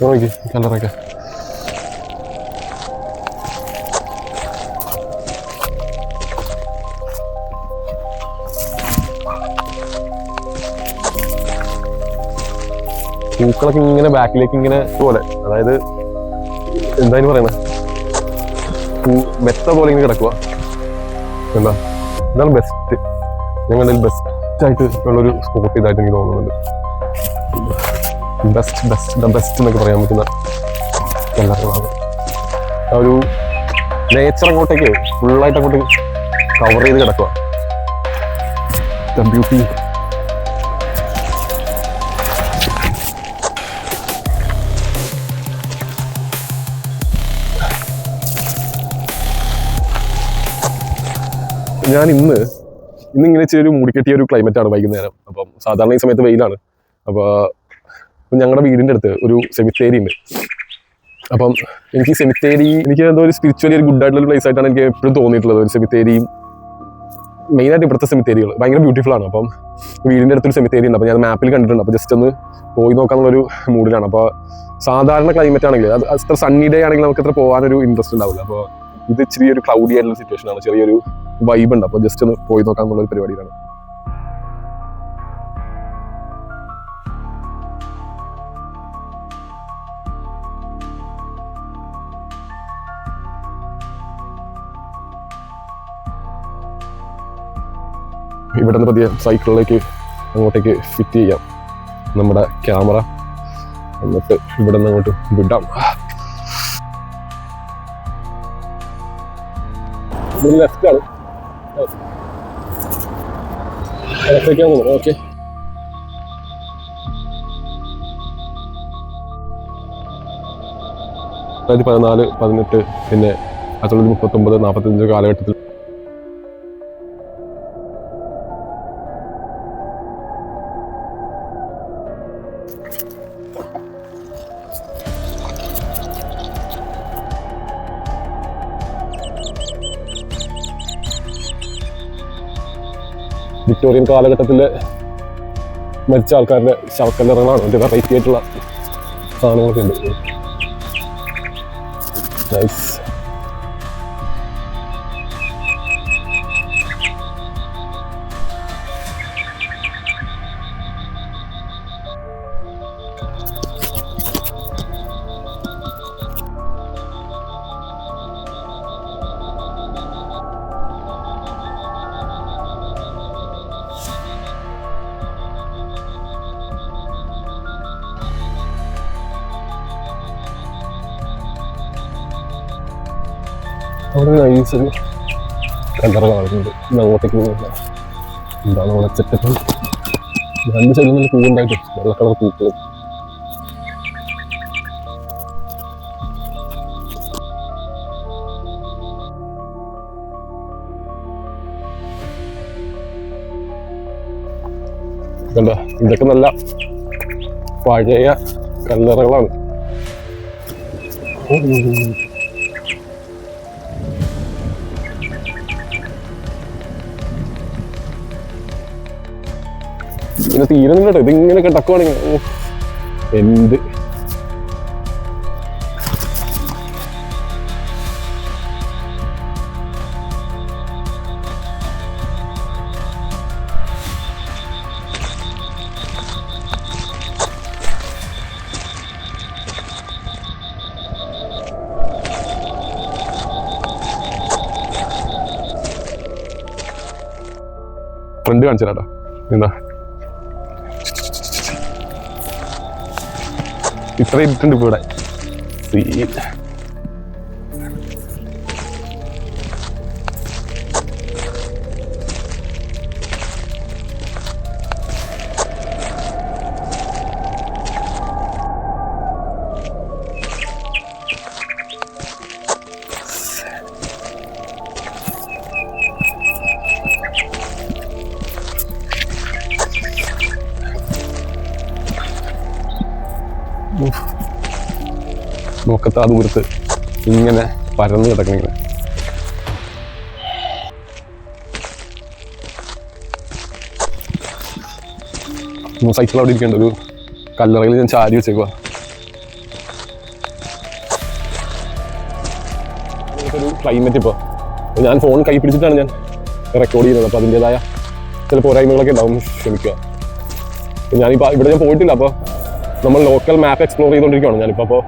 നോക്കി കളറൊക്കെ പൂക്കളൊക്കെ ഇങ്ങനെ ബാക്കിലേക്ക് ഇങ്ങനെ പോലെ, അതായത് എന്തായാലും പറയണേ, മെത്ത പോലെ ഇങ്ങനെ കിടക്കുക. എന്താ ഇതാണ് ബെസ്റ്റ്, ഞങ്ങളുടെ ബെസ്റ്റ് ആയിട്ട് ഉള്ളൊരു സ്പോട്ട് ഇതായിട്ട് എനിക്ക് തോന്നുന്നുണ്ട്. ബെസ്റ്റ് എന്നൊക്കെ പറയാൻ പറ്റുന്ന കളറുകളാണ്. ആ ഒരു നേച്ചർ അങ്ങോട്ടേക്ക് ഫുള്ളായിട്ട് അങ്ങോട്ട് കവർ ചെയ്ത് കിടക്കുക. ബ്യൂട്ടി. ഞാൻ ഇന്നിങ്ങനെ ഇച്ചിരി മൂടിക്കെട്ടിയ ഒരു ക്ലൈമറ്റാണ് വൈകുന്നേരം. അപ്പം സാധാരണ ഈ സമയത്ത് വെയിലാണ്. അപ്പോൾ ഞങ്ങളുടെ വീടിൻ്റെ അടുത്ത് ഒരു സെമിത്തേരി ഉണ്ട്. അപ്പം എനിക്ക് സെമിത്തേരി, എനിക്ക് എന്തോ ഒരു സ്പിരിച്വലി ഒരു ഗുഡ് ആയിട്ടുള്ള പ്ലേസ് ആയിട്ടാണ് എനിക്ക് എപ്പോഴും തോന്നിയിട്ടുള്ളത്. ഒരു സെമിത്തേരിയും മെയിനായിട്ട് ഇവിടുത്തെ സെമിത്തേരികൾ ഭയങ്കര ബ്യൂട്ടിഫുൾ ആണ്. അപ്പം വീടിൻ്റെ അടുത്തൊരു സെമിത്തേരി ഉണ്ട്. അപ്പോൾ ഞാൻ മാപ്പിൽ കണ്ടിട്ടുണ്ട്. അപ്പോൾ ജസ്റ്റ് ഒന്ന് പോയി നോക്കാന്നുള്ളൊരു മൂഡിലാണ്. അപ്പോൾ സാധാരണ ക്ലൈമറ്റ് ആണെങ്കിൽ അത് അത്ര സണ്ണി ഡേ ആണെങ്കിൽ നമുക്ക് അത്ര പോകാനൊരു ഇൻട്രസ്റ്റ് ഉണ്ടാവില്ല. അപ്പോൾ ഇത് ഇച്ചിരി ഒരു ക്ലൗഡി ആയിട്ടുള്ള സിറ്റുവേഷൻ ആണ്, ചെറിയൊരു വൈബ് ഉണ്ട്. അപ്പോൾ ജസ്റ്റ് ഒന്ന് പോയി നോക്കാന്നുള്ളൊരു പരിപാടിയിലാണ്. ഇവിടെ നിന്ന് പതിയെ സൈക്കിളിലേക്ക് അങ്ങോട്ടേക്ക് ഫിറ്റ് ചെയ്യാം നമ്മുടെ ക്യാമറ, എന്നിട്ട് ഇവിടെ നിന്ന് അങ്ങോട്ട് വിടാം. ലെഫ്റ്റാണ്, ഓക്കെ. അതായത് 14, 18 പിന്നെ 1939, 45 കാലഘട്ടത്തിൽ വിക്ടോറിയൻ കാലഘട്ടത്തിൽ മരിച്ച ആൾക്കാരുടെ ശവക്കല്ലറകളാണ്. അതിൻ്റെ വെറൈറ്റി ആയിട്ടുള്ള സാധനങ്ങളൊക്കെ ഉണ്ട്. നൈസ്. അവിടെ നൈസൊരു കല്ലറ കാണുന്നുണ്ട്. ഇത് അങ്ങോട്ടേക്ക് പോകുന്നില്ല. എന്താണ് അവിടെ സെറ്റപ്പ്? രണ്ട് സൈഡിൽ നിന്ന് പൂവുണ്ടായിട്ട് വെള്ള കളർ പൂക്കളും. കണ്ട, ഇതൊക്കെ നല്ല പഴയ കല്ലറകളാണ്. ഇങ്ങനെ തീരുന്നില്ല കേട്ടോ, ഇതിങ്ങനെ കിടക്കുവാണെങ്കിൽ എന്ത് ഫ്രണ്ട് കാണിച്ചു തരാട്ടോ. എന്താ ഇത്ര ഇട്ടുണ്ട് ഇപ്പൊ ഇവിടെ. നോക്കത്താ ദൂരത്ത് ഇങ്ങനെ പരന്ന് കിടക്കണിങ്ങനെ. സൈക്കിൾ അവിടെ ഇരിക്കേണ്ട ഒരു കല്ലറയിൽ ഞാൻ ചാരി വെച്ചേക്കുക. ഒരു ക്ലൈമറ്റ് ഇപ്പോൾ ഞാൻ ഫോൺ കൈ പിടിച്ചിട്ടാണ് ഞാൻ റെക്കോർഡ് ചെയ്യുന്നത്. അപ്പോൾ അതിൻ്റെതായ ചില പോരായ്മകളൊക്കെ ഉണ്ടാവും, ക്ഷമിക്കുക. ഞാനിപ്പോൾ ഇവിടെ ഞാൻ പോയിട്ടില്ല. അപ്പോൾ നമ്മൾ ലോക്കൽ മാപ്പ് എക്സ്പ്ലോർ ചെയ്തുകൊണ്ടിരിക്കുകയാണ് ഞാനിപ്പോൾ. അപ്പോൾ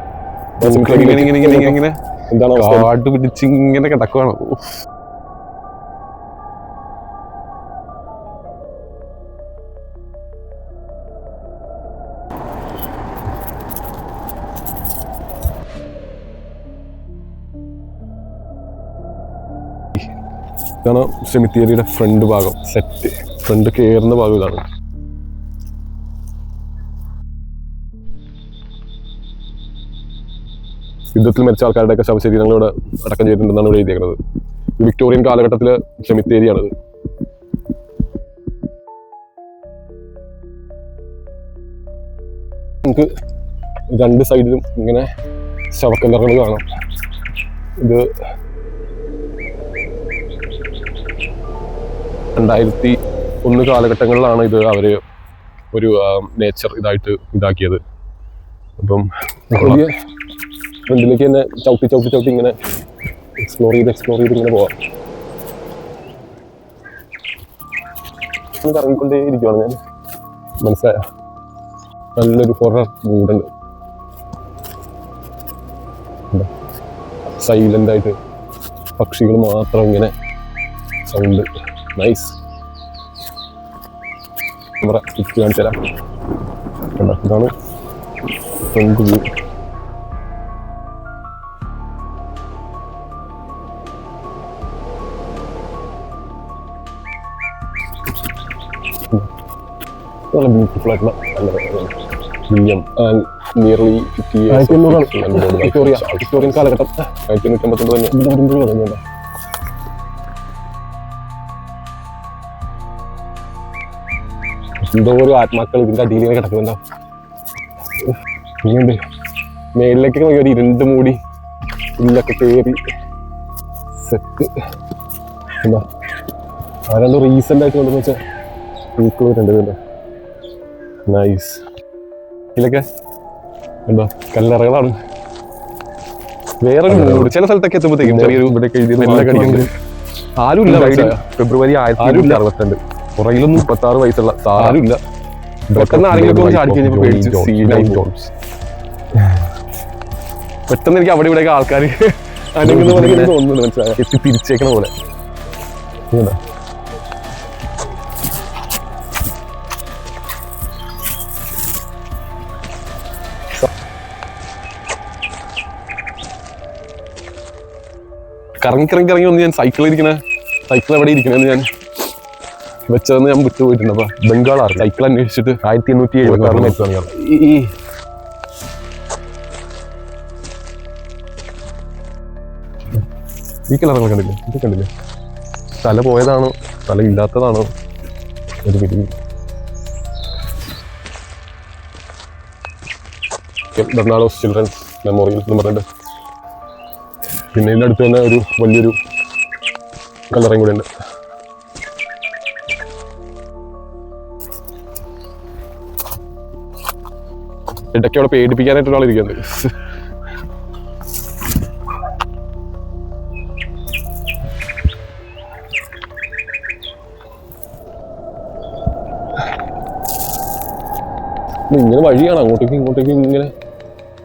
എന്താണ് കാട് പിടിച്ച് ഇങ്ങനെ കിടക്കുവാണ്. ഇതാണ് സെമിത്തേരിയുടെ ഫ്രണ്ട് ഭാഗം. ഫ്രണ്ട് കയറുന്ന ഭാഗം ഇതാണ്. യുദ്ധത്തിൽ മരിച്ച ആൾക്കാരുടെയൊക്കെ ശവശരീരങ്ങൾ ഇവിടെ അടക്കം ചെയ്തിട്ടുണ്ടെന്നാണ് ഇവിടെ എഴുതിയേക്കുന്നത്. വിക്ടോറിയൻ കാലഘട്ടത്തിലെ സെമിത്തേരിയാണിത്. നമുക്ക് രണ്ട് സൈഡിലും ഇങ്ങനെ ശവക്കല്ലറുകൾ കാണാം. ഇത് 2001 കാലഘട്ടങ്ങളിലാണ് ഇത് അവര് ഒരു നേച്ചർ ഇതാക്കിയത്. അപ്പം ഫ്രണ്ടിലേക്ക് തന്നെ ചവിട്ടി ഇങ്ങനെ എക്സ്പ്ലോർ ചെയ്ത് ഇങ്ങനെ പോവാം. കറങ്ങിക്കൊണ്ടേ ഇരിക്കുവാണ് ഞാൻ. മനസ്സിലായ നല്ലൊരു ഹൊറർ മൂഡുണ്ട്. സൈലന്റ് ആയിട്ട് പക്ഷികൾ മാത്രം ഇങ്ങനെ സൗണ്ട്. നൈസ്. ക്യാമറ കാണിച്ചു തരാം. ഇതാണ് ഫ്രണ്ട് വ്യൂ. നല്ല ബ്യൂട്ടിഫുൾ ആയിട്ടുള്ള William and nearly 50 years. Victorian കാലഘട്ടം 1959 തന്നെ. എന്തോ ഒരു ആത്മാക്കൾ ഇതിൻ്റെ അടിയിൽ ഇങ്ങനെ കിടക്കുന്നുണ്ടോ. ഇങ്ങനെയുണ്ട് മേളിലേക്കൊക്കെ നോക്കി ഒരു ഇരുണ്ട് മൂടി ഉള്ളൊക്കെ കയറി സെറ്റ്. എന്താ ആരാണ്ട് റീസെൻ്റ് ആയിട്ട് കൊണ്ടുവന്ന് വെച്ചാൽ പൂക്കളുണ്ട്. നൈസ്. ഇതിലൊക്കെ എന്താ കല്ലറകളാണ്. വേറൊരു മൂഡ്. ചില സ്ഥലത്തൊക്കെ എത്തുമ്പോഴത്തേക്കും ചെറിയൊരു ഇവിടെയൊക്കെ കടിക്കുന്നുണ്ട്. ആരുമില്ല. ഫെബ്രുവരി 1962. പുറകിലും 36 വയസ്സുള്ള ആരുമില്ല. പെട്ടെന്ന് ആരെങ്കിലും ചാടി കഴിഞ്ഞപ്പോൾ പെട്ടെന്ന് എനിക്ക് അവിടെ ഇവിടെയൊക്കെ ആൾക്കാർ തോന്നുന്നുണ്ട്. മനസ്സിലായി എത്തി തിരിച്ചേക്കണ പോലെ. കറങ്ങി ഒന്ന് ഞാൻ സൈക്കിൾ എവിടെ ഇരിക്കണെന്ന് ഞാൻ വെച്ചതെന്ന് ഞാൻ വിട്ടുപോയിട്ടുണ്ട്. അപ്പൊ ബംഗാളാണ് സൈക്കിൾ അന്വേഷിച്ചിട്ട് 1876 ഈ കളറുകൾ കണ്ടില്ലേ? ഇത് കണ്ടില്ലേ? തല പോയതാണോ തല ഇല്ലാത്തതാണോ ഒരു പിടി. ബെർണാഡോസ് ചിൽഡ്രൻസ് മെമ്മോറിയൽ എന്ന് പറഞ്ഞിട്ട്. പിന്നെ ഇതിൻ്റെ അടുത്ത് തന്നെ ഒരു വലിയൊരു കല്ലറയും കൂടെ ഉണ്ട്. ഇടയ്ക്ക് അവിടെ പേടിപ്പിക്കാനായിട്ട് ഒരാളിരിക്കുന്നത്. ഇങ്ങനെ വഴിയാണ് അങ്ങോട്ടേക്കും ഇങ്ങോട്ടേക്കും ഇങ്ങനെ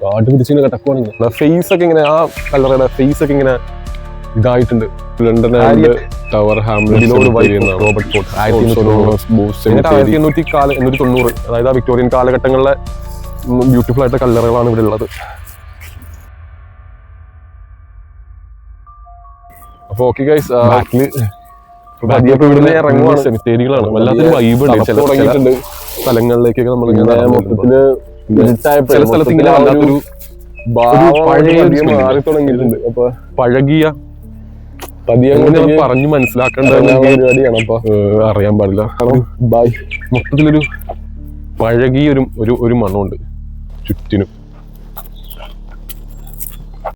കാട്ട് പിടിച്ചിങ്ങനെ കിടക്കുവാണെങ്കിൽ ഫേസ് ഒക്കെ ഇങ്ങനെ ആ കല്ലറയുടെ ഫേസ് ഒക്കെ ഇങ്ങനെ ഇതായിട്ടുണ്ട്. ലണ്ടൻ ടവർ റോബർട്ട് ഫോർട്ട് 1890 അതായത് ആ വിക്ടോറിയൻ കാലഘട്ടങ്ങളിലെ ബ്യൂട്ടിഫുൾ ആയിട്ട് കല്ലറകളാണ് ഇവിടെ ഉള്ളത്. അപ്പൊ ഓക്കെ ഗൈസ്, ഇറങ്ങുവാണ്. സെമിത്തേരികളാണ് വല്ലാത്തൊരു വൈബ് ഉണ്ട്. ചില സ്ഥലങ്ങളിലേക്കൊക്കെ നമ്മൾ മൊത്തത്തില് ചില സ്ഥലത്ത് ഇങ്ങനെ വല്ലാത്തൊരു മാറി തുടങ്ങിയിട്ടുണ്ട്. അപ്പൊ പഴകിയ പറഞ്ഞു മനസ്സിലാക്കേണ്ട പരിപാടിയാണ്. അപ്പൊ അറിയാൻ പാടില്ല. മൊത്തത്തിലൊരു പഴകിയൊരു മണമുണ്ട് ചുറ്റിനും.